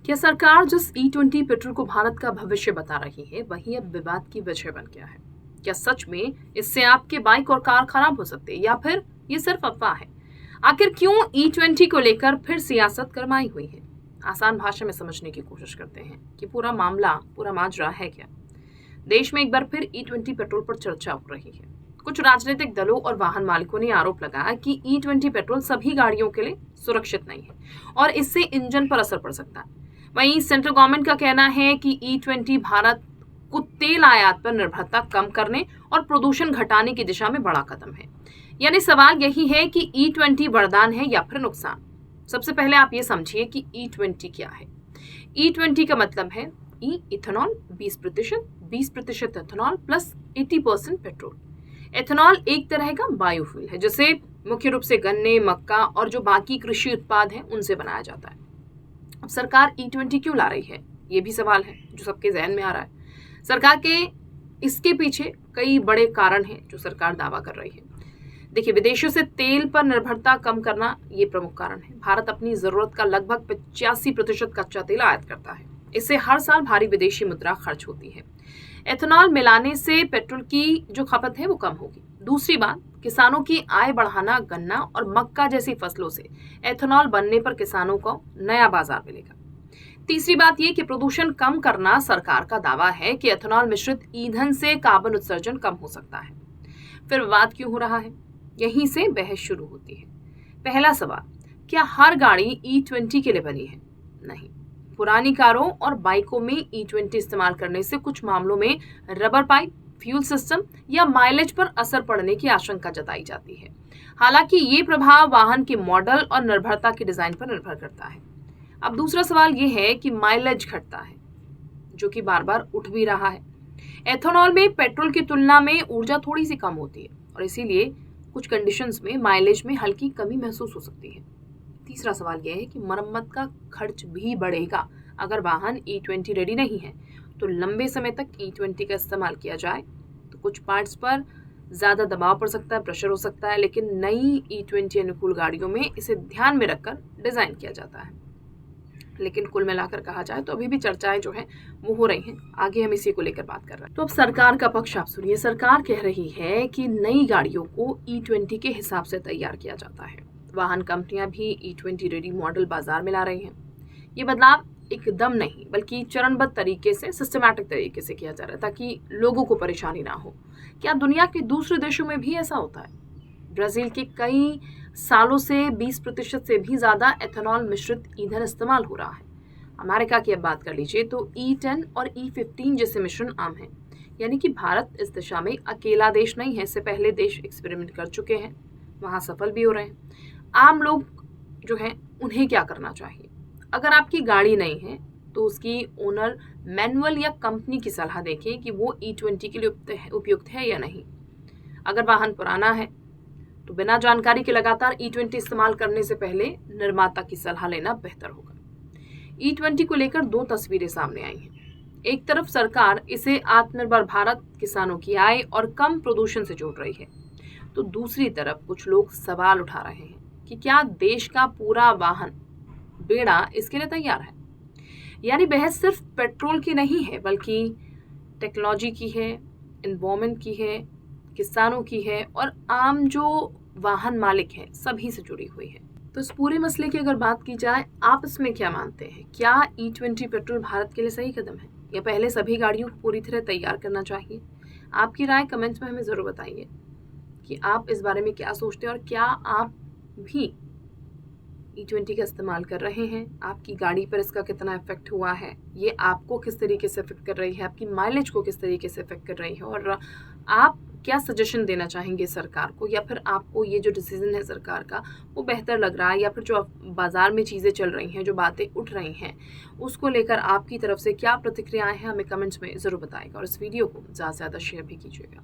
क्या सरकार जिस E20 पेट्रोल को भारत का भविष्य बता रही है वही अब विवाद की वजह बन गया है? क्या सच में इससे आपके बाइक और कार खराब हो सकते हैं या फिर ये सिर्फ अफवाह है? आखिर क्यों E20 को लेकर फिर सियासत गरमाई हुई है? आसान भाषा में समझने की कोशिश करते हैं कि पूरा माजरा है क्या। देश में एक बार फिर E20 पेट्रोल पर चर्चा हो रही है। कुछ राजनीतिक दलों और वाहन मालिकों ने आरोप लगाया कि E20 पेट्रोल सभी गाड़ियों के लिए सुरक्षित नहीं है और इससे इंजन पर असर पड़ सकता है। वहीं सेंट्रल गवर्नमेंट का कहना है कि E20 भारत को तेल आयात पर निर्भरता कम करने और प्रदूषण घटाने की दिशा में बड़ा कदम है। यानी सवाल यही है कि E20 वरदान है या फिर नुकसान। सबसे पहले आप ये समझिए कि E20 क्या है। E20 का मतलब है ethanol 20% ethanol plus 80% petrol. Ethanol एक तरह का बायोफ्यूल है जिसे मुख्य रूप से गन्ने, मक्का और जो बाकी कृषि उत्पाद हैं उनसे बनाया जाता है। अब सरकार E20 क्यों ला रही है, ये भी सवाल है जो सबके जहन में आ रहा है। सरकार के इसके पीछे कई बड़े कारण हैं जो सरकार दावा कर रही है। देखिए, विदेशों से तेल पर निर्भरता कम करना ये प्रमुख कारण है। भारत अपनी जरूरत का लगभग 85% कच्चा तेल आयात करता है। इससे हर साल भारी विदेशी मुद्रा खर्च होती है। एथेनॉल मिलाने से पेट्रोल की जो खपत है वो कम होगी। दूसरी बात, किसानों की आय बढ़ाना। गन्ना और मक्का जैसी फसलों से एथेनॉल बनने पर किसानों को नया बाजार मिलेगा। तीसरी बात यह कि प्रदूषण कम करना। सरकार का दावा है कि एथेनॉल मिश्रित ईंधन से कार्बन उत्सर्जन कम हो सकता है। फिर विवाद क्यों हो रहा है, यहीं से बहस शुरू होती है। पहला सवाल, क्या हर गाड़ी E20 के लिए बनी है? नहीं। पुरानी कारों और बाइकों में E20 इस्तेमाल करने से कुछ मामलों में रबर पाइप, फ्यूल सिस्टम या माइलेज पर असर पड़ने की आशंका जताई जाती है। हालांकि ये प्रभाव वाहन के मॉडल और निर्भरता के डिजाइन पर निर्भर करता है। अब दूसरा सवाल ये है कि माइलेज घटता है, जो कि बार बार उठ भी रहा है। एथेनॉल में पेट्रोल की तुलना में ऊर्जा थोड़ी सी कम होती है और इसीलिए कुछ कंडीशंस में माइलेज में हल्की कमी महसूस हो सकती है। तीसरा सवाल यह है कि मरम्मत का खर्च भी बढ़ेगा। अगर वाहन E20 रेडी नहीं है तो लंबे समय तक E20 का इस्तेमाल किया जाए तो कुछ पार्ट्स पर ज़्यादा दबाव पड़ सकता है, प्रेशर हो सकता है, लेकिन नई E20 अनुकूल गाड़ियों में इसे ध्यान में रखकर डिज़ाइन किया जाता है। लेकिन कुल मिलाकर कहा जाए तो अभी भी चर्चाएं जो हैं वो हो रही हैं। आगे हम इसी को लेकर बात कर रहे हैं। तो अब सरकार का पक्ष आप सुनिए। सरकार कह रही है कि नई गाड़ियों को E20 के हिसाब से तैयार किया जाता है। वाहन कंपनियां भी E20 रेडी मॉडल बाजार में ला रही हैं। ये बदलाव एकदम नहीं बल्कि चरणबद्ध तरीके से, सिस्टमैटिक तरीके से किया जा रहा है ताकि लोगों को परेशानी ना हो। क्या दुनिया के दूसरे देशों में भी ऐसा होता है? ब्राजील के कई सालों से 20% से भी ज्यादा एथेनॉल मिश्रित ईंधन इस्तेमाल हो रहा है। अमेरिका की अब बात कर लीजिए तो E10 और E15 जैसे मिश्रण आम हैं। यानी कि भारत इस दिशा में अकेला देश नहीं है। इससे पहले देश एक्सपेरिमेंट कर चुके हैं, वहां सफल भी हो रहे हैं। आम लोग जो हैं उन्हें क्या करना चाहिए? अगर आपकी गाड़ी नहीं है तो उसकी ओनर मैनुअल या कंपनी की सलाह देखें कि वो E20 के लिए उपयुक्त है या नहीं। अगर वाहन पुराना है तो बिना जानकारी के लगातार E20 इस्तेमाल करने से पहले निर्माता की सलाह लेना बेहतर होगा। E20 को लेकर दो तस्वीरें सामने आई हैं। एक तरफ सरकार इसे आत्मनिर्भर भारत, किसानों की आय और कम प्रदूषण से जोड़ रही है, तो दूसरी तरफ कुछ लोग सवाल उठा रहे हैं कि क्या देश का पूरा वाहन बेड़ा इसके लिए तैयार है। यानी बहस सिर्फ पेट्रोल की नहीं है बल्कि टेक्नोलॉजी की है, एनवायरमेंट की है, किसानों की है और आम जो वाहन मालिक हैं सभी से जुड़ी हुई है। तो इस पूरे मसले की अगर बात की जाए, आप इसमें क्या मानते हैं? क्या E20 पेट्रोल भारत के लिए सही कदम है या पहले सभी गाड़ियों को पूरी तरह तैयार करना चाहिए? आपकी राय कमेंट्स में हमें ज़रूर बताइए कि आप इस बारे में क्या सोचते हैं और क्या आप भी E20 का इस्तेमाल कर रहे हैं। आपकी गाड़ी पर इसका कितना इफेक्ट हुआ है, ये आपको किस तरीके से इफेक्ट कर रही है, आपकी माइलेज को किस तरीके से इफेक्ट कर रही है और आप क्या सजेशन देना चाहेंगे सरकार को, या फिर आपको ये जो डिसीजन है सरकार का वो बेहतर लग रहा है, या फिर जो बाज़ार में चीज़ें चल रही हैं, जो बातें उठ रही हैं, उसको लेकर आपकी तरफ से क्या प्रतिक्रियाएं हैं, हमें कमेंट्स में ज़रूर बताएगा और इस वीडियो को ज़्यादा से ज़्यादा शेयर भी कीजिएगा।